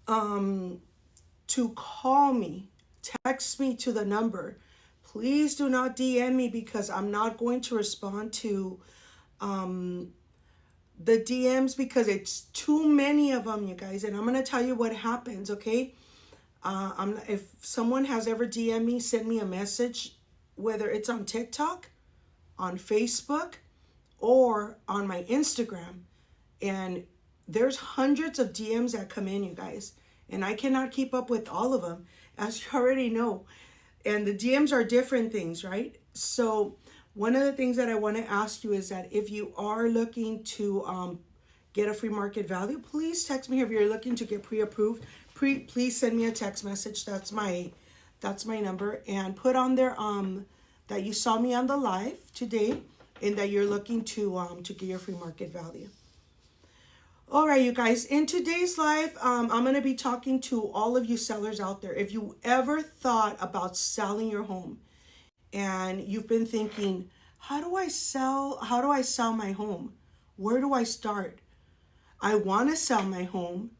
um, to call me, text me to the number. Please do not DM me because I'm not going to respond to the DMs because it's too many of them, you guys. And I'm going to tell you what happens, okay? If someone has ever DM'd me, send me a message, whether it's on TikTok, on Facebook, or on my Instagram. And there's hundreds of DMs that come in, you guys. And I cannot keep up with all of them, as you already know. And the DMs are different things, right? So one of the things that I want to ask you is that if you are looking to get a free market value, please text me. If you're looking to get pre-approved, please send me a text message. That's my number, and put on there that you saw me on the live today and that you're looking to get your free market value. All right, you guys, in today's live, I'm going to be talking to all of you sellers out there. If you ever thought about selling your home and you've been thinking, how do I sell my home? Where do I start? I want to sell my home,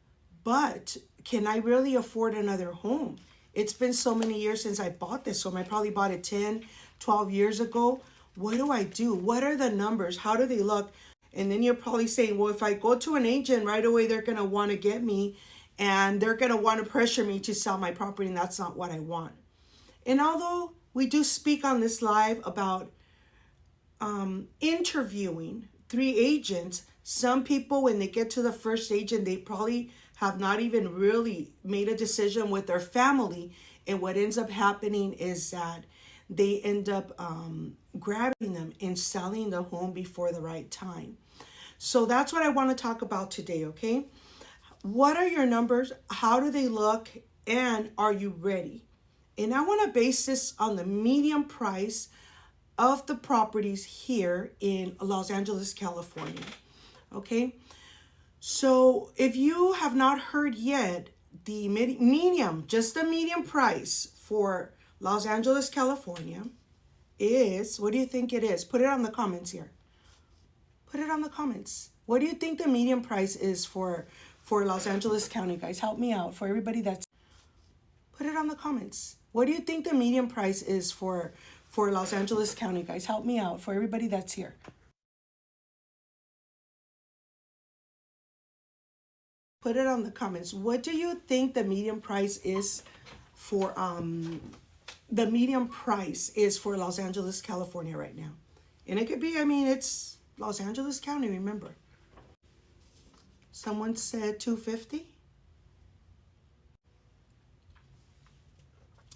but can I really afford another home? It's been so many years since I bought this home. I probably bought it 10, 12 years ago. What do I do? What are the numbers? How do they look? And then you're probably saying, well, if I go to an agent right away, they're going to want to get me and they're going to want to pressure me to sell my property. And that's not what I want. And although we do speak on this live about interviewing 3 agents, some people, when they get to the first agent, they probably have not even really made a decision with their family. And what ends up happening is that they end up grabbing them and selling the home before the right time. So that's what I want to talk about today, okay? What are your numbers? How do they look? And are you ready? And I want to base this on the median price of the properties here in Los Angeles, California, okay? So if you have not heard yet, the medium, just the median price for Los Angeles, California is, what do you think it is? Put it on the comments here. Put it on the comments. What do you think the median price is for Los Angeles County, guys? Help me out. For everybody that's, put it on the comments. What do you think the median price is for Los Angeles County, guys? Help me out. For everybody that's here. Put it on the comments. What do you think the median price is for Los Angeles, California right now? And it could be, I mean, it's Los Angeles County, remember. Someone said 250.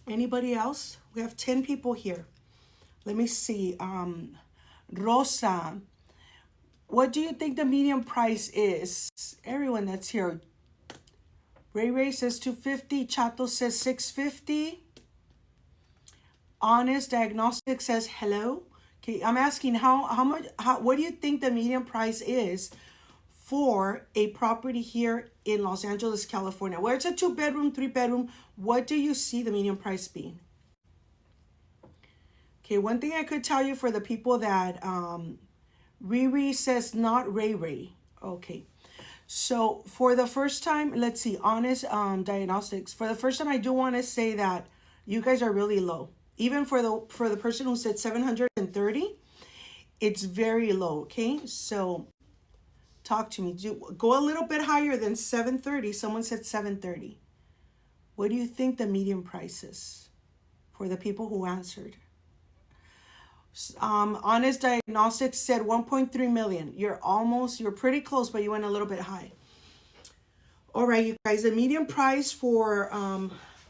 Anybody else? We have 10 people here. Let me see. Rosa, what do you think the median price is? Everyone that's here. Ray says 250. Chato says 650. Honest Diagnostic says hello. Okay, I'm asking what do you think the median price is for a property here in Los Angeles, California? Where it's a 2-bedroom, 3-bedroom, what do you see the median price being? Okay, one thing I could tell you for the people that Riri says not Ray. Okay. So for the first time, let's see, Honest Diagnostics. For the first time, I do want to say that you guys are really low. Even for the person who said 730, it's very low, okay? So talk to me. Go a little bit higher than 730. Someone said 730. What do you think the median price is for the people who answered? Honest Diagnostics said 1.3 million. You're pretty close, but you went a little bit high. All right, you guys, the median price for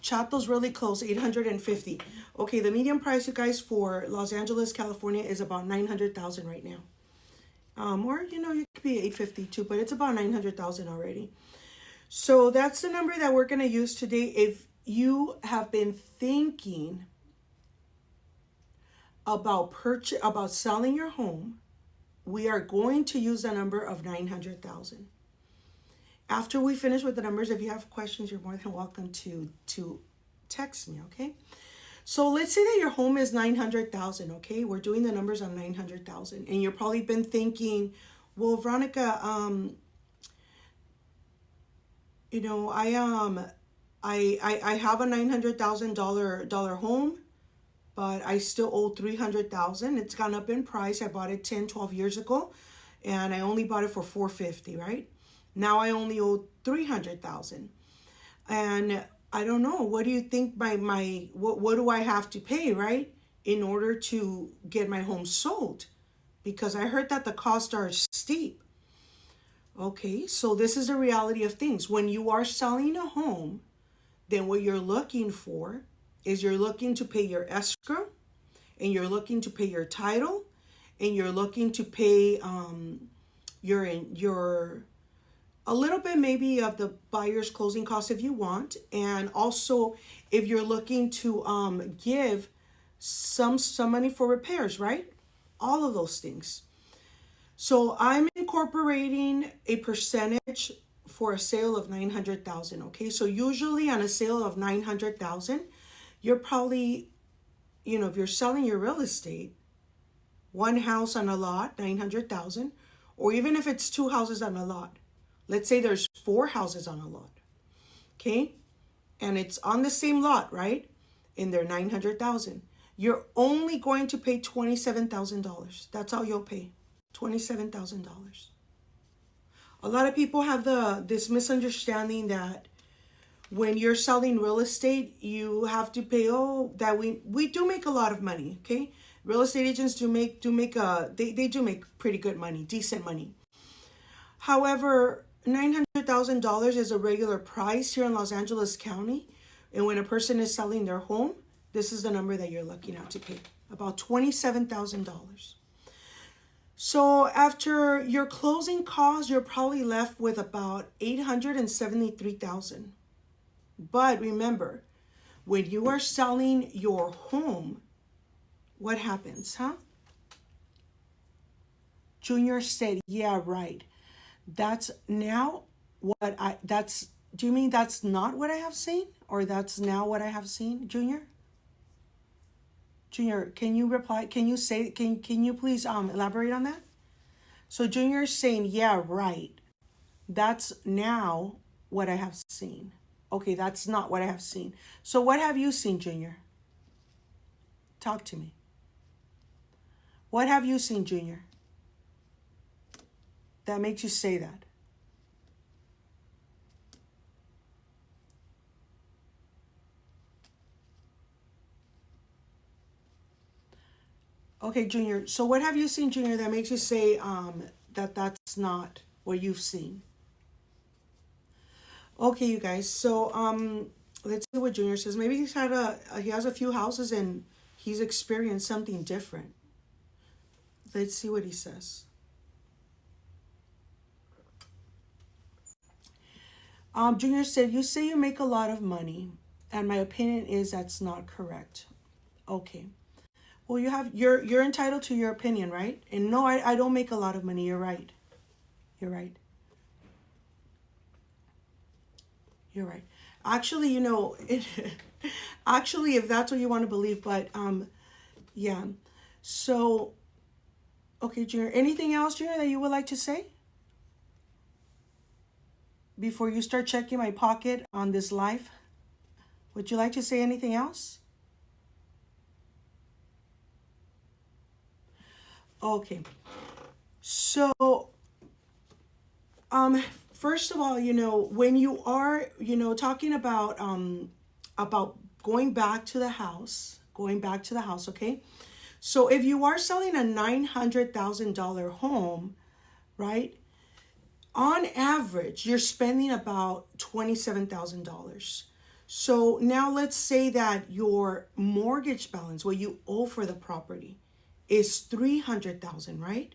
Chato's really close, 850. Okay, the median price, you guys, for Los Angeles, California is about 900,000 right now. Or, you know, it could be 850 too, but it's about 900,000 already. So that's the number that we're going to use today. If you have been thinking about selling your home, we are going to use the number of 900,000. After we finish with the numbers, if you have questions, you're more than welcome to text me, okay? So let's say that your home is 900,000, okay? We're doing the numbers on 900,000. And you've probably been thinking, well, Veronica, You know, I have a $900,000 home, but I still owe $300,000. It's gone up in price. I bought it 10, 12 years ago, and I only bought it for $450, right? Now I only owe $300,000. And I don't know, what do you think what do I have to pay, right? In order to get my home sold? Because I heard that the costs are steep. Okay, so this is the reality of things. When you are selling a home, then what you're looking for is you're looking to pay your escrow, and you're looking to pay your title, and you're looking to pay your a little bit maybe of the buyer's closing costs if you want, and also if you're looking to give some money for repairs, right? All of those things. So I'm incorporating a percentage for a sale of 900,000. Okay, so usually on a sale of 900,000, you're probably, you know, if you're selling your real estate, one house on a lot, 900,000, or even if it's two houses on a lot. Let's say there's 4 houses on a lot. Okay, and it's on the same lot, right? And they're 900,000. You're only going to pay $27,000. That's all you'll pay. $27,000. A lot of people have this misunderstanding that when you're selling real estate, you have to pay. Oh, that we do make a lot of money. Okay, real estate agents do make they do make pretty good money, decent money. However, $900,000 is a regular price here in Los Angeles County, and when a person is selling their home, this is the number that you're looking at to pay, about $27,000. So after your closing costs, you're probably left with about $873,000. But remember, when you are selling your home, what happens, huh? Junior said, yeah, right. That's now what do you mean that's not what I have seen? Or that's now what I have seen, Junior? Junior, can you reply? Can you say, can you please elaborate on that? So Junior's saying, yeah, right. That's now what I have seen. Okay, that's not what I have seen. So what have you seen, Junior? Talk to me. What have you seen, Junior, that makes you say that? Okay, Junior. So what have you seen, Junior, that makes you say that that's not what you've seen? Okay, you guys. So let's see what Junior says. Maybe he has a few houses and he's experienced something different. Let's see what he says. Junior said, you say you make a lot of money, and my opinion is that's not correct. Okay. Well, you're entitled to your opinion, right? And no, I don't make a lot of money. You're right. You're right. You're right. Actually, you know, actually, if that's what you want to believe, but yeah. So, okay, Junior, anything else, Junior, that you would like to say before you start checking my pocket on this live? Would you like to say anything else? Okay. So, first of all, you know, when you are, you know, talking about going back to the house, okay? So if you are selling a $900,000 home, right? On average, you're spending about $27,000. So now let's say that your mortgage balance, what you owe for the property, is $300,000, right?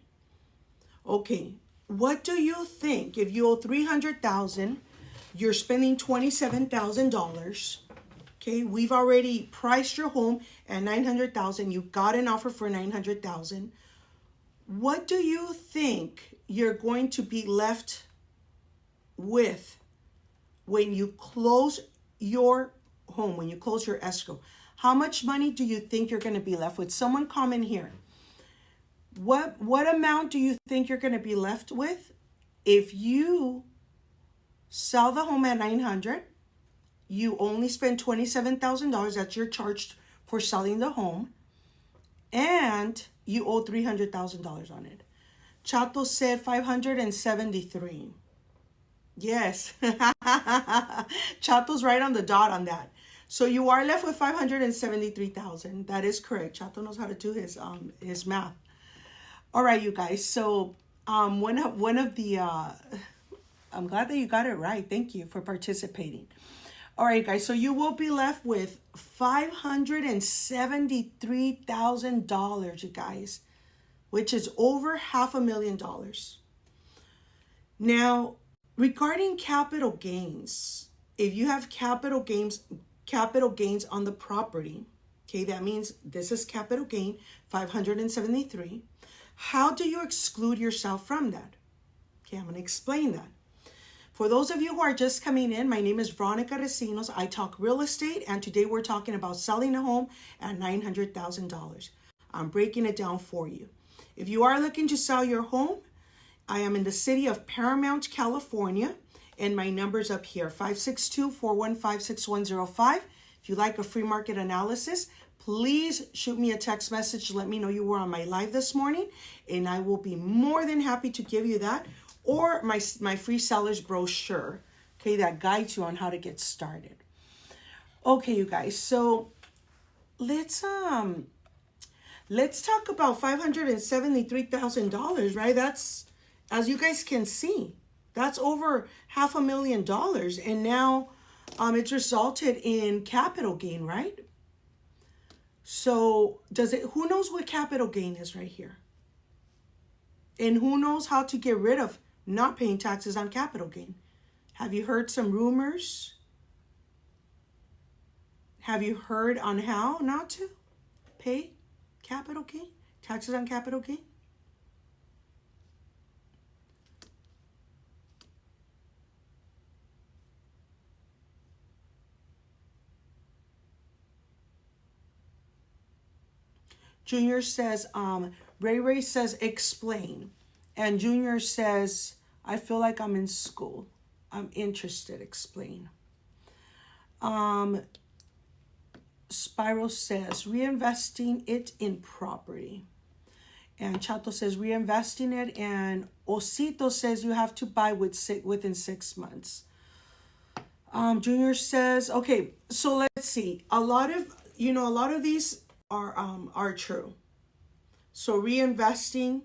Okay, what do you think if you owe $300,000, you're spending $27,000? Okay, we've already priced your home at $900,000. You got an offer for $900,000. What do you think you're going to be left with when you close your home, when you close your escrow? How much money do you think you're going to be left with? Someone comment here. What amount do you think you're going to be left with if you sell the home at $900. You only spend $27,000. That's your charge for selling the home. And you owe $300,000 on it. Chato said 573. Yes. Chato's right on the dot on that. So you are left with 573,000. That is correct. Chato knows how to do his math. All right, you guys. So one of the I'm glad that you got it right. Thank you for participating. All right, guys. So you will be left with $573,000, you guys, which is over $500,000. Now, regarding capital gains, if you have capital gains on the property, okay, that means this is capital gain, 573. How do you exclude yourself from that? Okay, I'm going to explain that. For those of you who are just coming in, my name is Veronica Recinos. I talk real estate, and today we're talking about selling a home at $900,000. I'm breaking it down for you. If you are looking to sell your home, I am in the city of Paramount, California, and my number's up here, 562-415-6105. If you like a free market analysis, please shoot me a text message. Let me know you were on my live this morning, and I will be more than happy to give you that, or my free seller's brochure, okay, that guides you on how to get started. Okay, you guys, so let's talk about $573,000, right? That's, as you guys can see, that's over $500,000, and now it's resulted in capital gain, right? So who knows what capital gain is right here? And who knows how to get rid of not paying taxes on capital gain? Have you heard some rumors? Have you heard on how not to pay capital gain, taxes on capital gain? Junior says, Ray says, explain. And Junior says, I feel like I'm in school. I'm interested, explain. Spiral says, reinvesting it in property. And Chato says, reinvesting it. And Osito says, you have to buy within 6 months. Junior says, okay, so let's see. A lot of these are true. So reinvesting,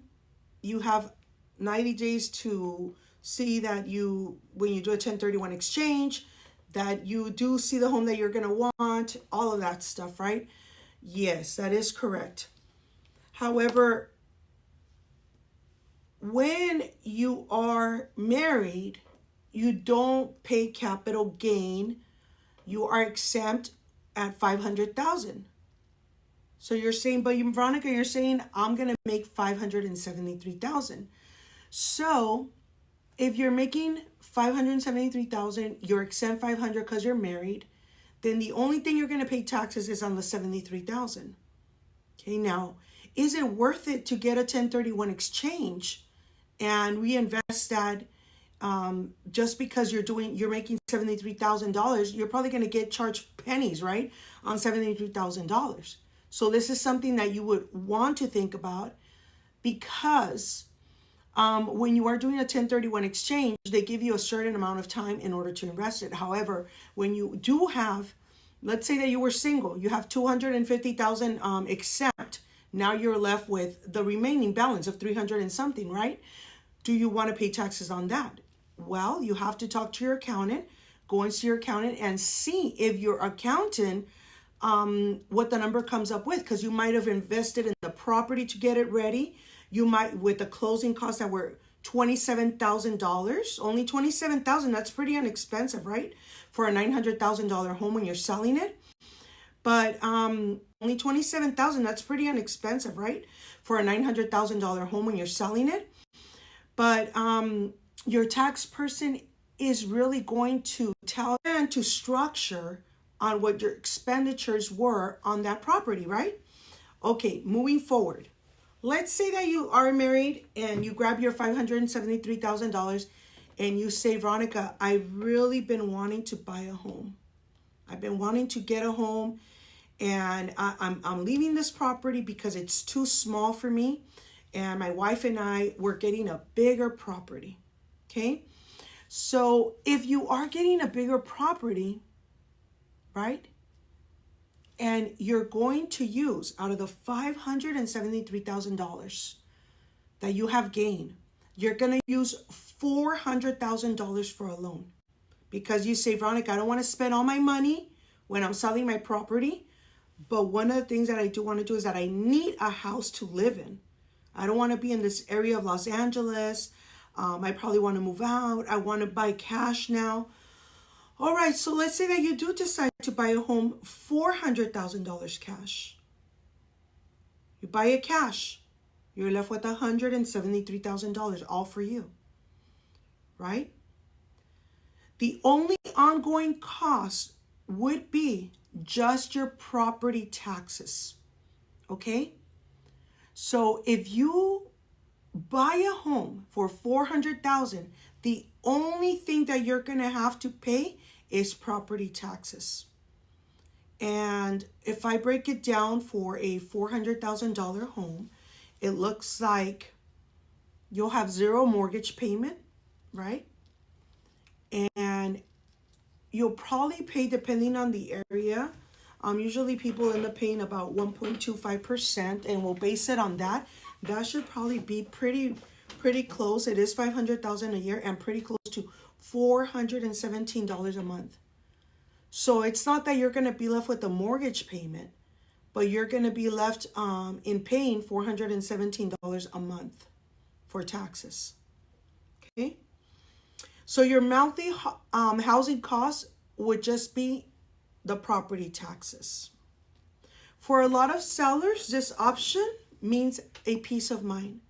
you have 90 days to see that when you do a 1031 exchange, that you do see the home that you're going to want, all of that stuff, right? Yes, that is correct. However, when you are married, you don't pay capital gain. You are exempt at $500,000. So you're saying, but Veronica, you're saying I'm going to make $573,000. So if you're making $573,000, you're exempt $500 because you're married, then the only thing you're going to pay taxes is on the $73,000. Okay, now, is it worth it to get a 1031 exchange and reinvest that just because you're making $73,000? You're probably going to get charged pennies, right, on $73,000. So this is something that you would want to think about, because when you are doing a 1031 exchange, they give you a certain amount of time in order to invest it. However, when you do have, let's say that you were single, you have $250,000 exempt. Now you're left with the remaining balance of 300 and something, right? Do you want to pay taxes on that? Well, you have to talk to your accountant, go and see your accountant and see if your accountant what the number comes up with, because you might have invested in the property to get it ready. You might, with the closing costs that were $27,000, only $27,000. That's pretty inexpensive, right? For a $900,000 home when you're selling it. But only $27,000. That's pretty inexpensive, right? For a $900,000 home when you're selling it. But your tax person is really going to tell and to structure on what your expenditures were on that property, right? Okay, moving forward. Let's say that you are married and you grab your $573,000 and you say, Veronica, I've really been wanting to buy a home. I've been wanting to get a home, and I'm leaving this property because it's too small for me. And my wife and I, we're getting a bigger property. Okay? So if you are getting a bigger property, right? And you're going to use, out of the $573,000 that you have gained, you're going to use $400,000 for a loan. Because you say, Veronica, I don't want to spend all my money when I'm selling my property. But one of the things that I do want to do is that I need a house to live in. I don't want to be in this area of Los Angeles. I probably want to move out. I want to buy cash now. All right, so let's say that you do decide to buy a home, $400,000 cash. You buy it cash. You're left with $173,000, all for you, right? The only ongoing cost would be just your property taxes, okay? So if you buy a home for $400,000, the only thing that you're gonna have to pay is property taxes. And if I break it down for a $400,000 home, it looks like you'll have zero mortgage payment, right? And you'll probably pay, depending on the area, usually people end up paying about 1.25%, and we'll base it on that. That should probably be pretty close. It is $500,000 a year and pretty close to $417 a month. So it's not that you're going to be left with a mortgage payment, but you're going to be left in paying $417 a month for taxes. Okay? So your monthly housing costs would just be the property taxes. For a lot of sellers, this option means a peace of mind.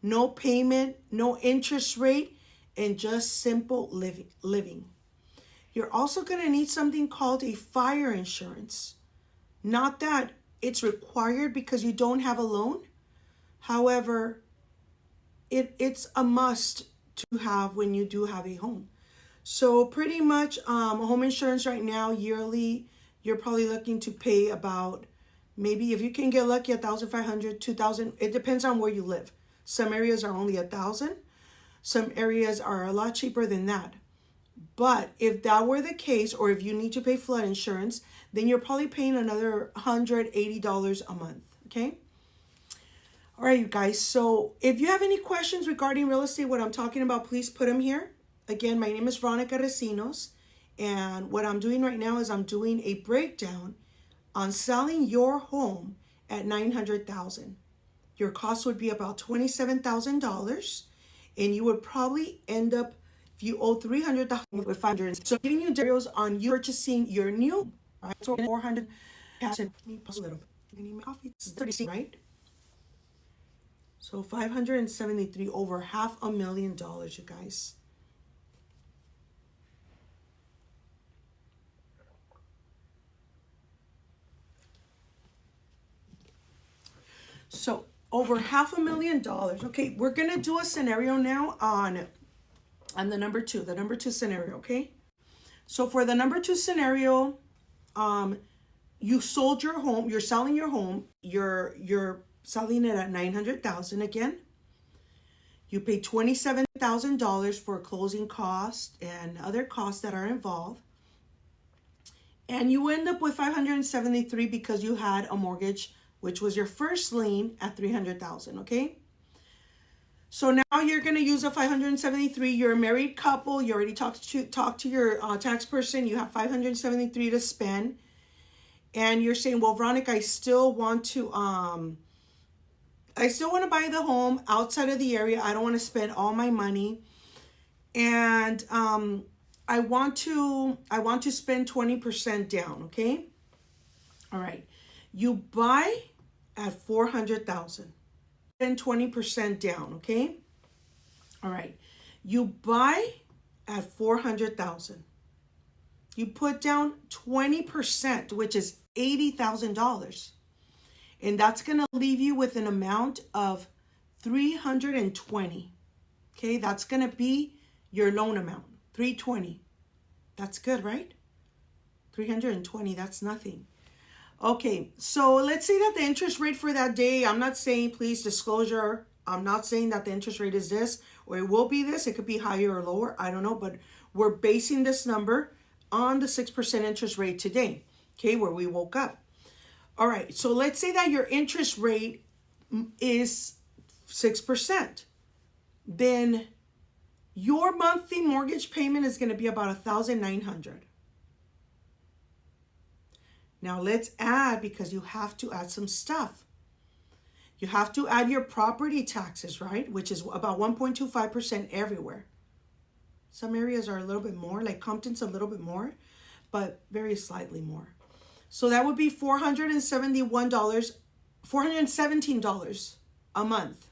No payment, no interest rate, and just simple living. You're also going to need something called a fire insurance. Not that it's required because you don't have a loan. However, it's a must to have when you do have a home. So pretty much home insurance right now, yearly, you're probably looking to pay about, maybe if you can get lucky, $1,500, $2,000. It depends on where you live. Some areas are only $1,000. Some areas are a lot cheaper than that. But if that were the case, or if you need to pay flood insurance, then you're probably paying another $180 a month, okay? All right, you guys. So if you have any questions regarding real estate, what I'm talking about, please put them here. Again, my name is Veronica Recinos. And what I'm doing right now is I'm doing a breakdown on selling your home at $900,000. Your cost would be about $27,000, and you would probably end up, if you owe $300,000 with $500. So giving you details on you purchasing your new home, right? So $400,000 cash. Let me pause a little bit. I need my coffee. It's 30, right? So 573, over $500,000, you guys. So over $500,000. Okay, we're gonna do a scenario now on the number two scenario. Okay, so for the number two scenario, you sold your home, you're selling your home, you're selling it at $900,000 again. You pay $27,000 for closing costs and other costs that are involved. And you end up with $573 because you had a mortgage, which was your first lien at $300,000, okay? So now you're gonna use a $573. You're a married couple. You already talked to your tax person. You have $573 to spend, and you're saying, well, Veronica, I still want to buy the home outside of the area. I don't want to spend all my money, and I want to spend 20% down. Okay, all right. You buy at $400,000, spend 20% down. Okay, all right. You buy at $400,000. You put down 20%, which is $80,000. And that's going to leave you with an amount of $320. Okay, that's going to be your loan amount. 320. That's good, right? 320, that's nothing. Okay, so let's say that the interest rate for that day, I'm not saying, please disclosure, I'm not saying that the interest rate is this or it will be this. It could be higher or lower. I don't know, but we're basing this number on the 6% interest rate today, okay, where we woke up. All right, so let's say that your interest rate is 6%. Then your monthly mortgage payment is going to be about $1,900. Now let's add, because you have to add some stuff. You have to add your property taxes, right? Which is about 1.25% everywhere. Some areas are a little bit more, like Compton's a little bit more, but very slightly more. So that would be $417 a month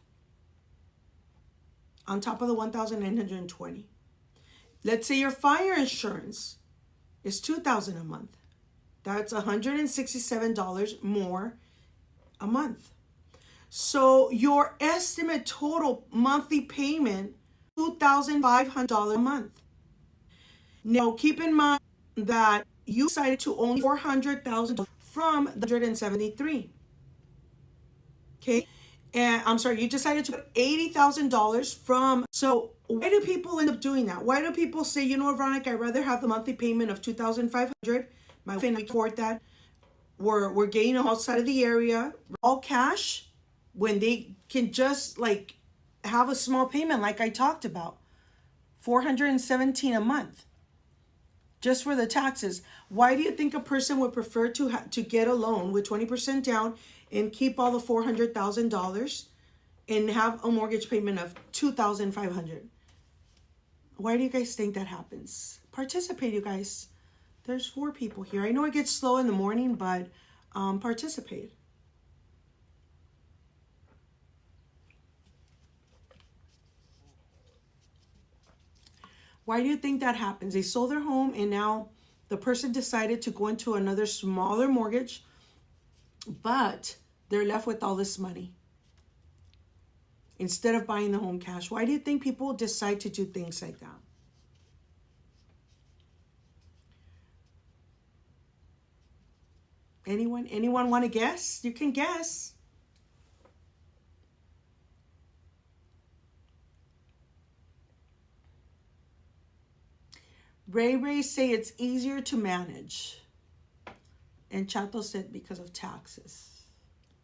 on top of the $1,920. Let's say your fire insurance is $2,000 a month. That's $167 more a month. So your estimate total monthly payment, $2,500 a month. Now keep in mind that you decided to only $400,000 from the $173. Okay, and I'm sorry, you decided to put $80,000 from. So why do people end up doing that? Why do people say, you know what, Veronica, I'd rather have the monthly payment of $2,500. My family can afford that. We're getting outside of the area, all cash, when they can just like have a small payment like I talked about, $417 a month, just for the taxes. Why do you think a person would prefer to get a loan with 20% down and keep all the $400,000 and have a mortgage payment of $2,500? Why do you guys think that happens? Participate, you guys. There's 4 people here. I know it gets slow in the morning, but participate. Why do you think that happens? They sold their home and now the person decided to go into another smaller mortgage, but they're left with all this money instead of buying the home cash. Why do you think people decide to do things like that? Anyone want to guess? You can guess. Ray say it's easier to manage. And Chato said because of taxes.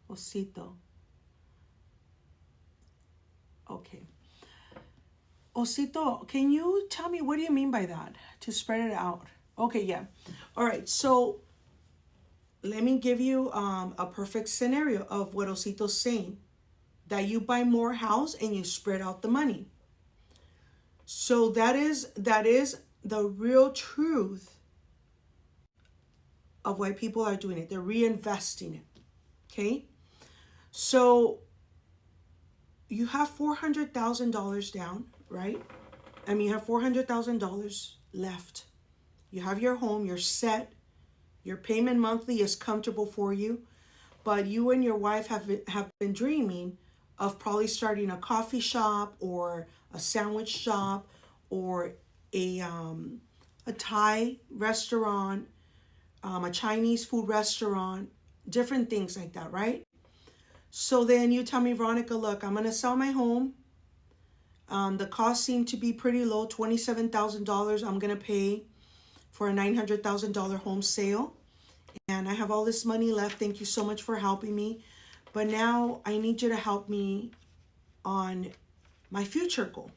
Osito. Okay. Osito, can you tell me, what do you mean by that? To spread it out. Okay, yeah. All right, so let me give you a perfect scenario of what Osito's saying. That you buy more house and you spread out the money. So that is the real truth of why people are doing it. They're reinvesting it. Okay? So you have $400,000 down, right? I mean, you have $400,000 left. You have your home, you're set. Your payment monthly is comfortable for you, but you and your wife have been dreaming of probably starting a coffee shop or a sandwich shop or a Thai restaurant, a Chinese food restaurant, different things like that, right? So then you tell me, Veronica, look, I'm going to sell my home. The costs seem to be pretty low, $27,000 I'm going to pay for a $900,000 home sale. And I have all this money left. Thank you so much for helping me. But now I need you to help me on my future goal.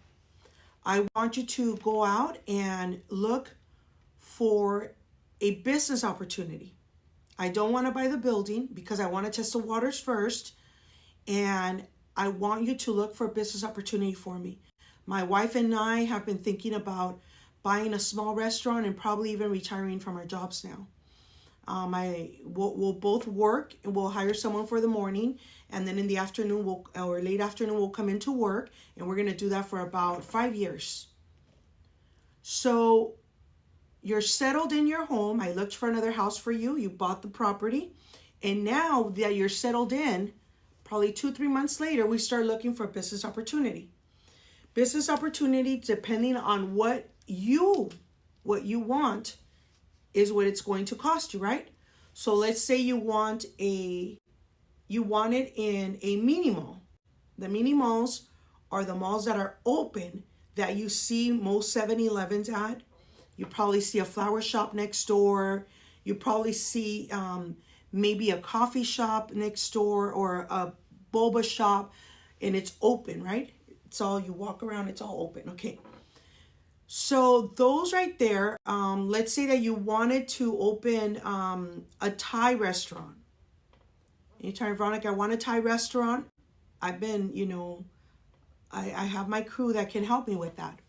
I want you to go out and look for a business opportunity. I don't want to buy the building because I want to test the waters first. And I want you to look for a business opportunity for me. My wife and I have been thinking about buying a small restaurant and probably even retiring from our jobs now. We'll both work and we'll hire someone for the morning, and then in the afternoon or late afternoon we'll come into work, and we're going to do that for about 5 years. So you're settled in your home. I looked for another house for you. You bought the property, and now that you're settled in, probably 2-3 months later, we start looking for a business opportunity. business opportunity, depending on what you want, is what it's going to cost you, right? So let's say you want it in a mini mall. The mini malls are the malls that are open that you see most 7-Elevens at. You probably see a flower shop next door. You probably see maybe a coffee shop next door or a boba shop, and it's open, right? It's all, you walk around, it's all open. Okay. So those right there, let's say that you wanted to open a Thai restaurant. You tell me, Veronica, I want a Thai restaurant. I've been, I have my crew that can help me with that.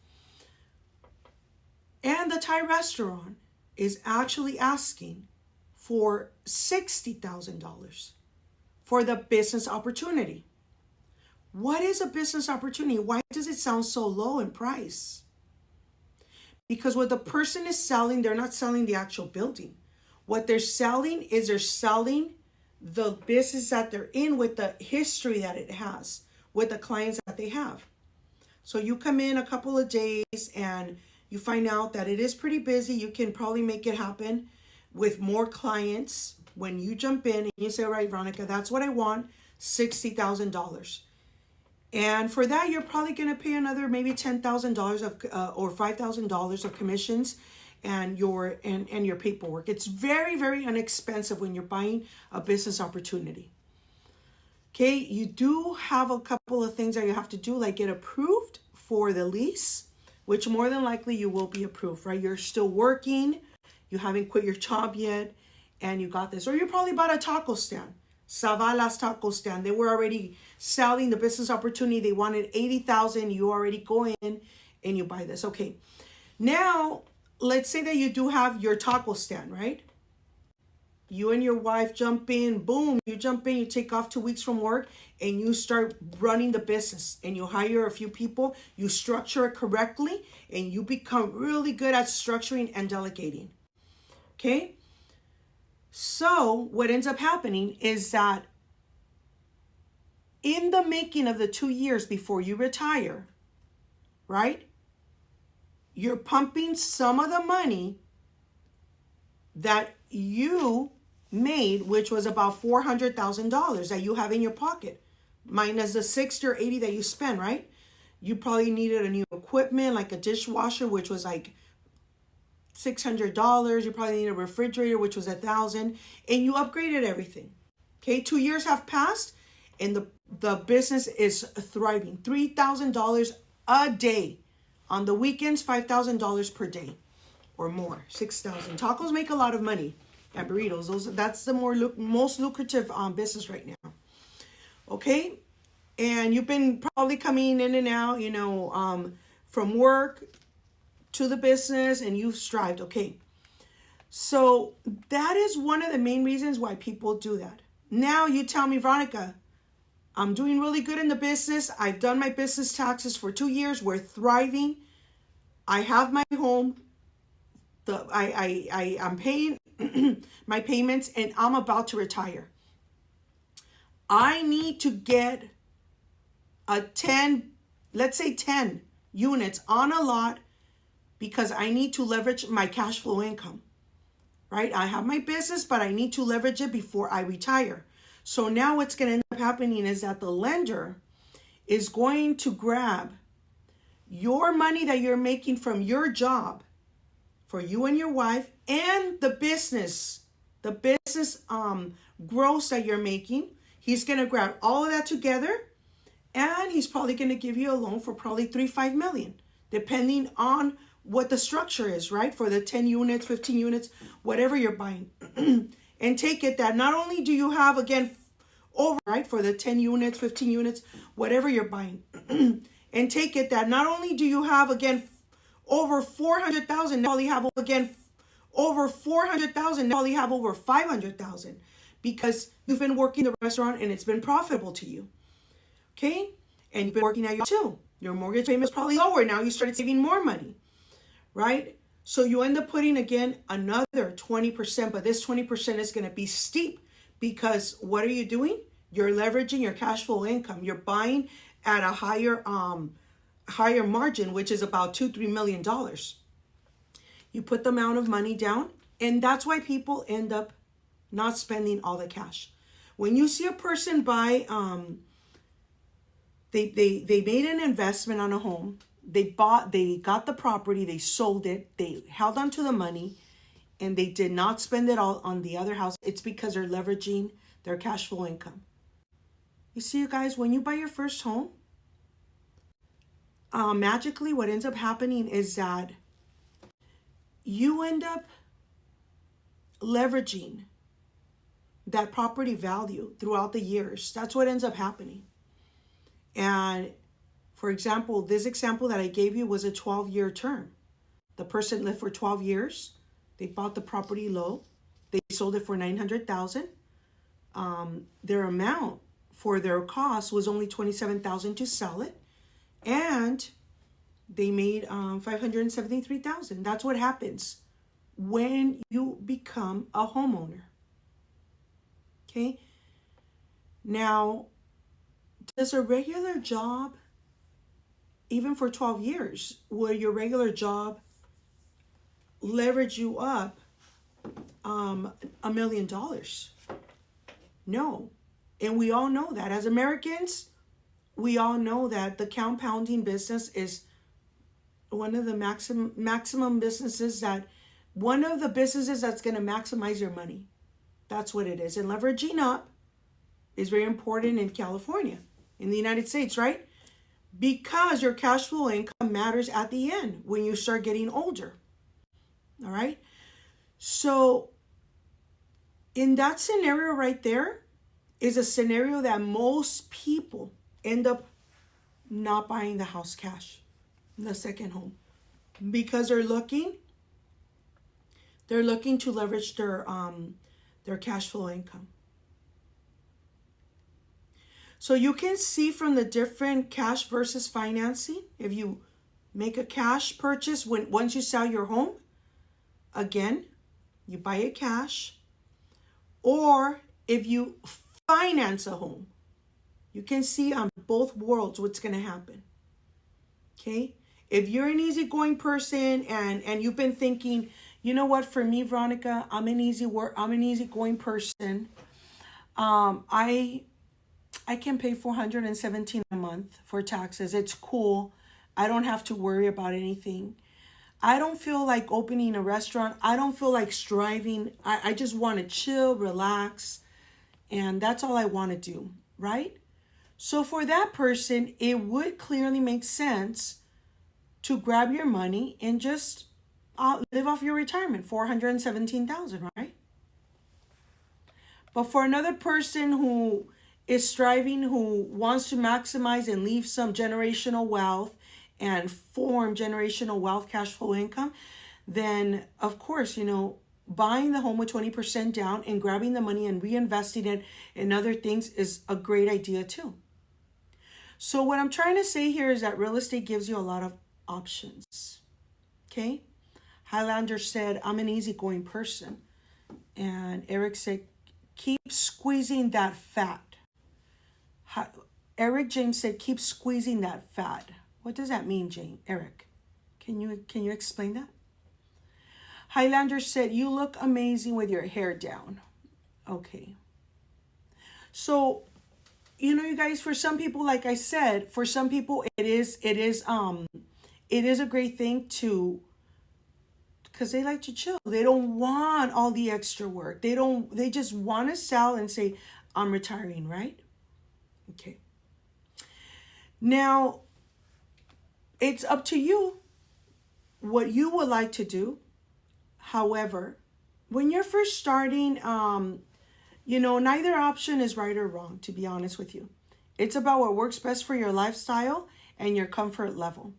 And the Thai restaurant is actually asking for $60,000 for the business opportunity. What is a business opportunity? Why does it sound so low in price? Because what the person is selling, they're not selling the actual building. What they're selling is they're selling the business that they're in with the history that it has, with the clients that they have. So you come in a couple of days and you find out that it is pretty busy. You can probably make it happen with more clients when you jump in and you say, all right, Veronica, that's what I want, $60,000. And for that, you're probably going to pay another maybe $10,000 of or $5,000 of commissions and your paperwork. It's very, very inexpensive when you're buying a business opportunity. Okay, you do have a couple of things that you have to do, like get approved for the lease, which more than likely you will be approved, right? You're still working, you haven't quit your job yet, and you got this. Or you probably bought a taco stand, Savala's taco stand. They were already selling the business opportunity. They wanted $80,000. You already go in and you buy this. Okay, now let's say that you do have your taco stand, right? You and your wife jump in, boom, you jump in, you take off 2 weeks from work and you start running the business and you hire a few people, you structure it correctly and you become really good at structuring and delegating. Okay? So what ends up happening is that in the making of the 2 years before you retire, right? You're pumping some of the money that you made, which was about $400,000 that you have in your pocket, minus the 60 or 80 that you spend, right? You probably needed a new equipment, like a dishwasher, which was like $600. You probably need a refrigerator, which was $1,000, and you upgraded everything. Okay, 2 years have passed, and the business is thriving. $3,000 a day. On the weekends, $5,000 per day or more, $6,000. Tacos make a lot of money at burritos. That's the most lucrative business right now. Okay, and you've been probably coming in and out, from work to the business, and you've strived. Okay, so that is one of the main reasons why people do that. Now you tell me, Veronica, I'm doing really good in the business. I've done my business taxes for 2 years. We're thriving. I have my home. I'm paying my payments, and I'm about to retire. I need to get let's say 10 units on a lot because I need to leverage my cash flow income, right? I have my business, but I need to leverage it before I retire. So now what's going to end up happening is that the lender is going to grab your money that you're making from your job for you and your wife and the business gross that you're making. He's going to grab all of that together, and he's probably going to give you a loan for probably $3-5 million, depending on what the structure is, right? For the 10 units, 15 units, whatever you're buying. And take it that not only do you have, again, over, right, for the 10 units, 15 units, whatever you're buying. And take it that not only do you have, again, over 400,000, probably have, again, over 400,000, probably have over 500,000 because you've been working the restaurant and it's been profitable to you. Okay? And you've been working at your too. Your mortgage payment is probably lower. Now you started saving more money, right? So you end up putting, again, another 20%, but this 20% is going to be steep because what are you doing? You're leveraging your cash flow income. You're buying at a higher higher margin, which is about $2-3 million. You put the amount of money down, and that's why people end up not spending all the cash. When you see a person buy, they made an investment on a home, they got the property, they sold it, they held on to the money, and they did not spend it all on the other house. It's because they're leveraging their cash flow income. You see, you guys, when you buy your first home, magically what ends up happening is that you end up leveraging that property value throughout the years. That's what ends up happening. And for example, this example that I gave you was a 12-year term. The person lived for 12 years. They bought the property low. They sold it for $900,000. Their amount for their cost was only $27,000 to sell it, and they made $573,000. That's what happens when you become a homeowner. Okay. Now, does a regular job, even for 12 years, will your regular job leverage you up $1 million? No. And we all know that. As Americans, we all know that the compounding business is one of the maximum businesses that, one of the businesses that's going to maximize your money. That's what it is. And leveraging up is very important in California, in the United States, right? Because your cash flow income matters at the end when you start getting older. All right. So in that scenario right there is a scenario that most people end up not buying the house cash, the second home, because they're looking to leverage their cash flow income. So you can see from the different cash versus financing, if you make a cash purchase once you sell your home, again, you buy it cash, or if you finance a home, you can see on both worlds what's going to happen. Okay? If you're an easygoing person and you've been thinking, you know what, for me, Veronica, I'm an easygoing person. I can pay $417 a month for taxes. It's cool. I don't have to worry about anything. I don't feel like opening a restaurant. I don't feel like striving. I just want to chill, relax, and that's all I want to do, right? So for that person, it would clearly make sense to grab your money and just live off your retirement, $417,000, right? But for another person who is striving, who wants to maximize and leave some generational wealth and form generational wealth, cash flow income, then of course, buying the home with 20% down and grabbing the money and reinvesting it in other things is a great idea too. So what I'm trying to say here is that real estate gives you a lot of options. Okay? Highlander said, I'm an easygoing person. And Eric said, keep squeezing that fat. Eric James said, keep squeezing that fat. What does that mean, Eric? Can you explain that? Highlander said, you look amazing with your hair down. Okay. So, you guys, for some people, like I said, for some people it is a great thing because they like to chill. They don't want all the extra work. They just want to sell and say, I'm retiring, right? Okay. Now, it's up to you what you would like to do. However, when you're first starting, neither option is right or wrong, to be honest with you. It's about what works best for your lifestyle and your comfort level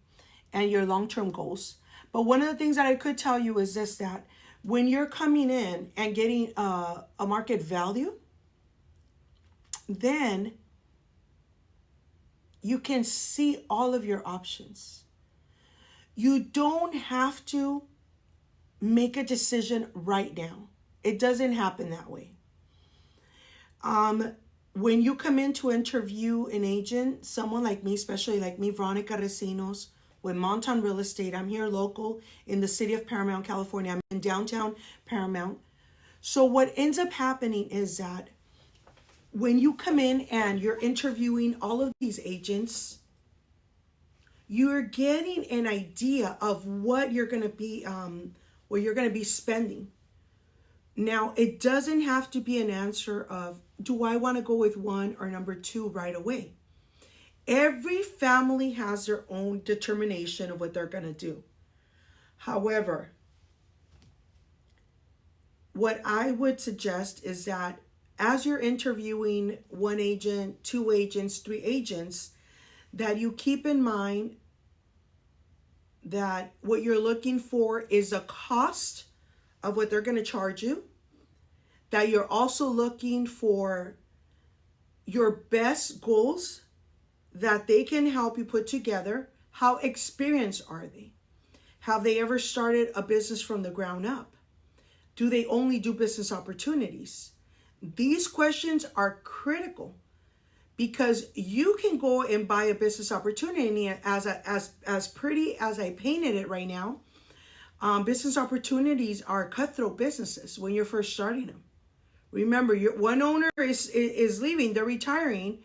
and your long-term goals. But one of the things that I could tell you is this, that when you're coming in and getting a market value, then you can see all of your options. You don't have to make a decision right now. It doesn't happen that way. when you come in to interview an agent, someone like me, especially like me, Veronica Recinos, with Montan Real Estate, I'm here local in the city of Paramount, California. I'm in downtown Paramount. So what ends up happening is that when you come in and you're interviewing all of these agents, you're getting an idea of what you're going to be spending. Now, it doesn't have to be an answer of, do I want to go with one or number two right away? Every family has their own determination of what they're going to do. However, what I would suggest is that as you're interviewing one agent, two agents, three agents, that you keep in mind that what you're looking for is a cost of what they're going to charge you, that you're also looking for your best goals that they can help you put together. How experienced are they? Have they ever started a business from the ground up? Do they only do business opportunities? These questions are critical because you can go and buy a business opportunity as pretty as I painted it right now. Business opportunities are cutthroat businesses when you're first starting them. Remember, one owner is leaving, they're retiring,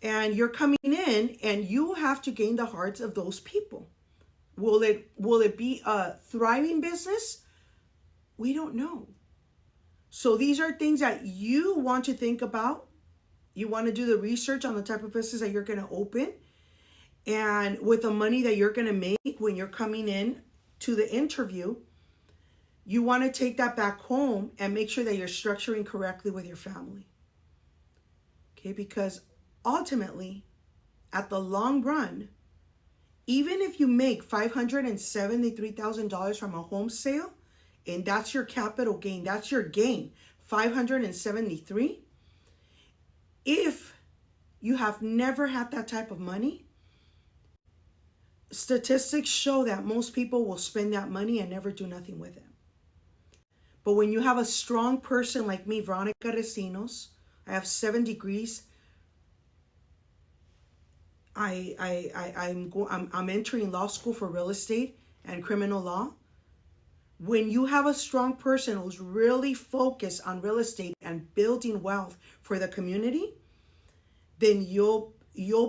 and you're coming in, and you have to gain the hearts of those people. Will it be a thriving business? We don't know. So these are things that you want to think about. You want to do the research on the type of business that you're going to open, and with the money that you're going to make when you're coming in to the interview, you want to take that back home and make sure that you're structuring correctly with your family. Okay, because ultimately, at the long run, even if you make $573,000 from a home sale, and that's your capital gain, that's your gain, 573. If you have never had that type of money, statistics show that most people will spend that money and never do nothing with it. But when you have a strong person like me, Veronica Recinos, I have 7 degrees. I'm entering law school for real estate and criminal law. When you have a strong person who's really focused on real estate and building wealth for the community, then you'll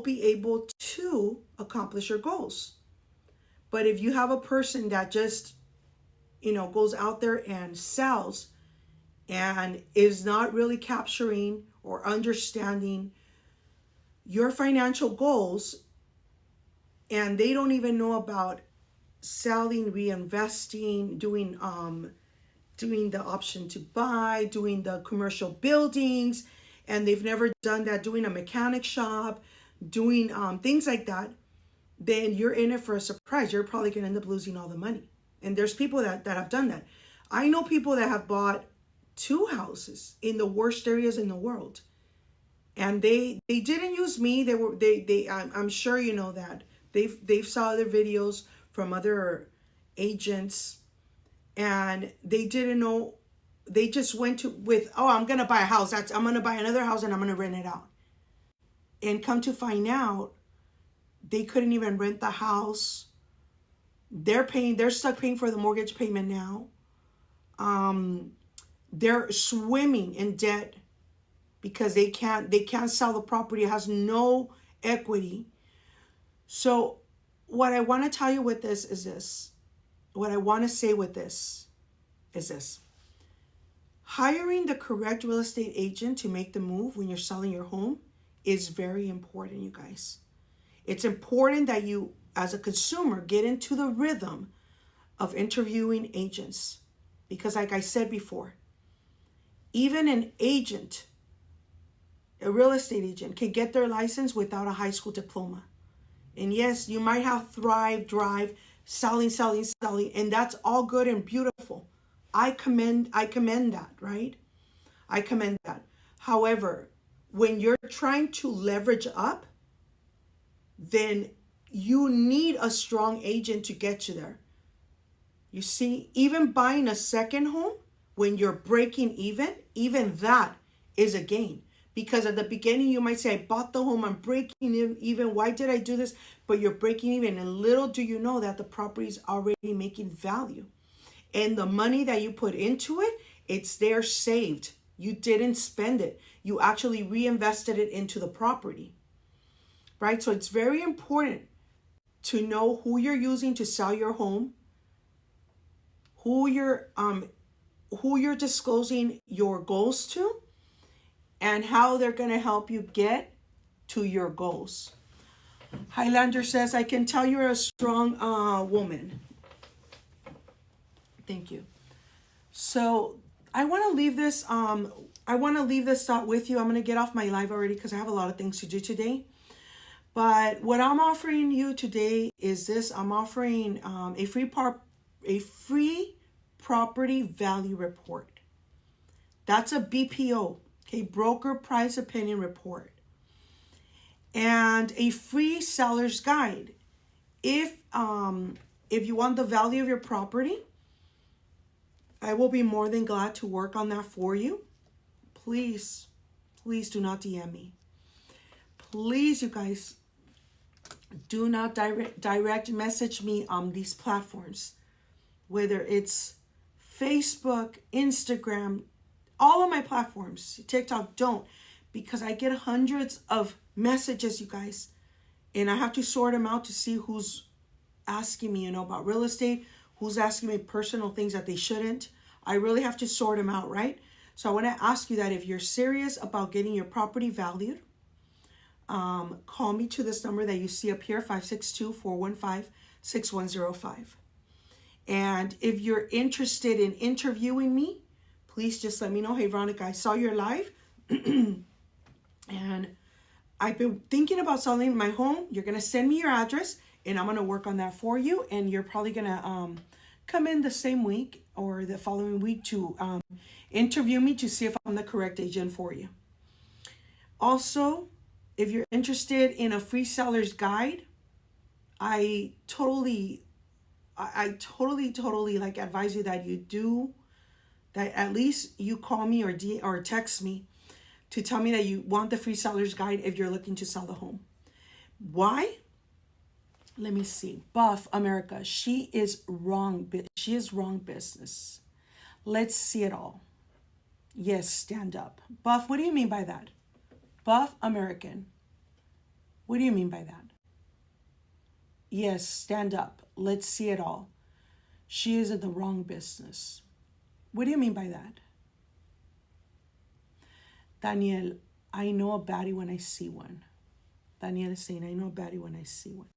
be able to accomplish your goals. But if you have a person that just, goes out there and sells and is not really capturing or understanding your financial goals, and they don't even know about selling, reinvesting, doing the option to buy, doing the commercial buildings, and they've never done that, doing a mechanic shop, doing things like that, then you're in it for a surprise. You're probably going to end up losing all the money. And there's people that have done that. I know people that have bought 2 houses in the worst areas in the world. And they didn't use me. I'm sure you know that. They've saw other videos from other agents, and they didn't know. They just went I'm going to buy a house. I'm going to buy another house and I'm going to rent it out. And come to find out, they couldn't even rent the house. They're stuck paying for the mortgage payment now. They're swimming in debt because they can't sell the property. It has no equity. So what I want to tell you with this is this. What I want to say with this is this. Hiring the correct real estate agent to make the move when you're selling your home is very important, you guys. It's important that you, as a consumer, get into the rhythm of interviewing agents. Because like I said before, even an agent, a real estate agent, can get their license without a high school diploma. And yes, you might have Thrive, Drive, selling, and that's all good and beautiful. I commend that, right? I commend that. However, when you're trying to leverage up, then you need a strong agent to get you there. You see, even buying a second home when you're breaking even that is a gain. Because at the beginning, you might say, I bought the home, I'm breaking even. Why did I do this? But you're breaking even. And little do you know that the property is already making value. And the money that you put into it, it's there saved. You didn't spend it. You actually reinvested it into the property, right? So it's very important to know who you're using to sell your home, who you're disclosing your goals to, and how they're going to help you get to your goals. Highlander says, I can tell you're a strong woman. Thank you. So I want to leave this thought with you. I'm going to get off my live already because I have a lot of things to do today. But what I'm offering you today is this. I'm offering a free property value report. That's a BPO, okay, broker price opinion report. And a free seller's guide. If you want the value of your property, I will be more than glad to work on that for you. Please do not DM me. Please, you guys, do not direct message me on these platforms. Whether it's Facebook, Instagram, all of my platforms, TikTok, don't. Because I get hundreds of messages, you guys. And I have to sort them out to see who's asking me, about real estate, who's asking me personal things that they shouldn't. I really have to sort them out, right? So I want to ask you that if you're serious about getting your property valued, call me to this number that you see up here, 562-415-6105. And if you're interested in interviewing me, please just let me know. Hey, Veronica, I saw your live. And I've been thinking about selling my home. You're going to send me your address, and I'm going to work on that for you. And you're probably going to come in the same week or the following week to interview me to see if I'm the correct agent for you. Also, if you're interested in a free seller's guide, I totally like advise you that at least you call me or text me to tell me that you want the free seller's guide if you're looking to sell the home. Why? Let me see. Buff America, she is wrong. She is wrong business. Let's see it all. Yes, stand up. Buff, what do you mean by that? Buff American, what do you mean by that? Yes, stand up. Let's see it all. She is in the wrong business. What do you mean by that? Daniel, I know a baddie when I see one. Daniel is saying, I know a baddie when I see one.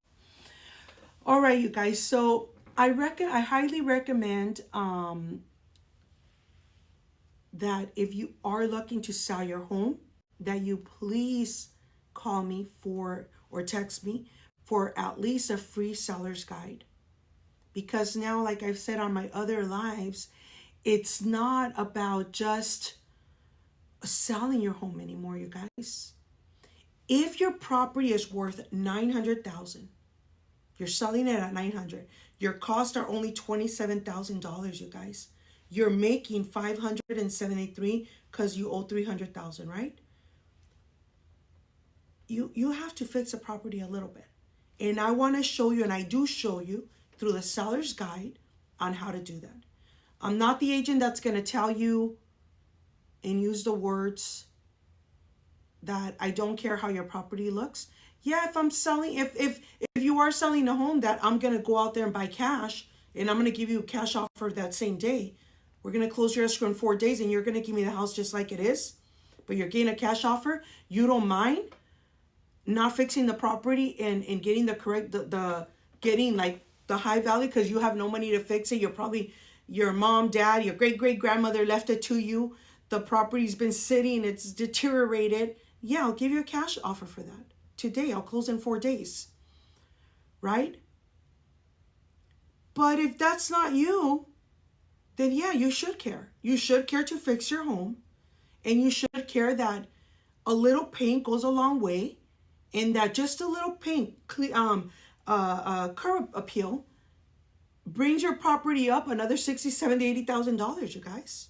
All right, you guys. So I highly recommend that if you are looking to sell your home, that you please call me or text me for at least a free seller's guide. Because now, like I've said on my other lives, it's not about just selling your home anymore, you guys. If your property is worth $900,000, you're selling it at $900,000. Your costs are only $27,000, you guys. You're making $573 because you owe $300,000, right? You have to fix the property a little bit. And I want to show you, and I do show you through the seller's guide on how to do that. I'm not the agent that's going to tell you and use the words that I don't care how your property looks. Yeah, if I'm selling, if you are selling a home that I'm going to go out there and buy cash, and I'm going to give you a cash offer that same day. We're going to close your escrow in 4 days, and you're going to give me the house just like it is. But you're getting a cash offer. You don't mind not fixing the property and getting the correct, getting like the high value because you have no money to fix it. You're probably, your mom, dad, your great-great-grandmother left it to you. The property's been sitting, it's deteriorated. Yeah, I'll give you a cash offer for that. Today, I'll close in 4 days. Right? But if that's not you, then yeah, you should care. You should care to fix your home. And you should care that a little paint goes a long way. And that just a little paint, curb appeal brings your property up another $60,000, $70,000, $80,000, you guys.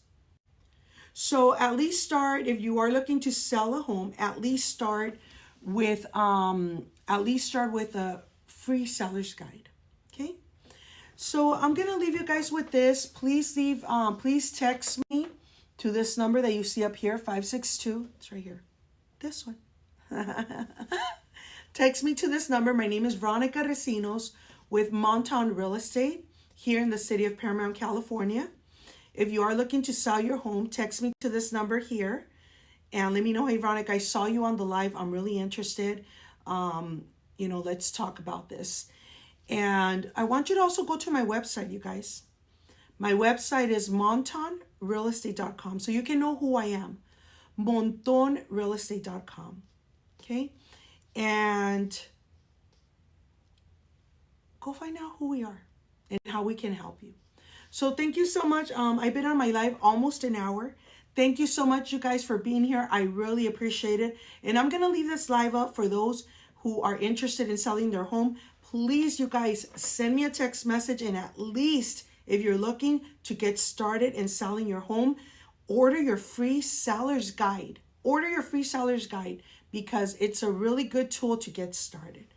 So at least start, if you are looking to sell a home, at least start with a free seller's guide. Okay. So I'm gonna leave you guys with this. Please text me to this number that you see up here, 562. It's right here. This one. Text me to this number. My name is Veronica Recinos with Monton Real Estate here in the city of Paramount, California. If you are looking to sell your home, text me to this number here and let me know, hey, Veronica, I saw you on the live. I'm really interested. Let's talk about this. And I want you to also go to my website, you guys. My website is montonrealestate.com, so you can know who I am. montonrealestate.com. Okay? And go find out who we are and how we can help you. So thank you so much. I've been on my live almost an hour. Thank you so much, you guys, for being here. I really appreciate it. And I'm going to leave this live up for those who are interested in selling their home. Please, you guys, send me a text message. And at least if you're looking to get started in selling your home, order your free seller's guide. Order your free seller's guide because it's a really good tool to get started.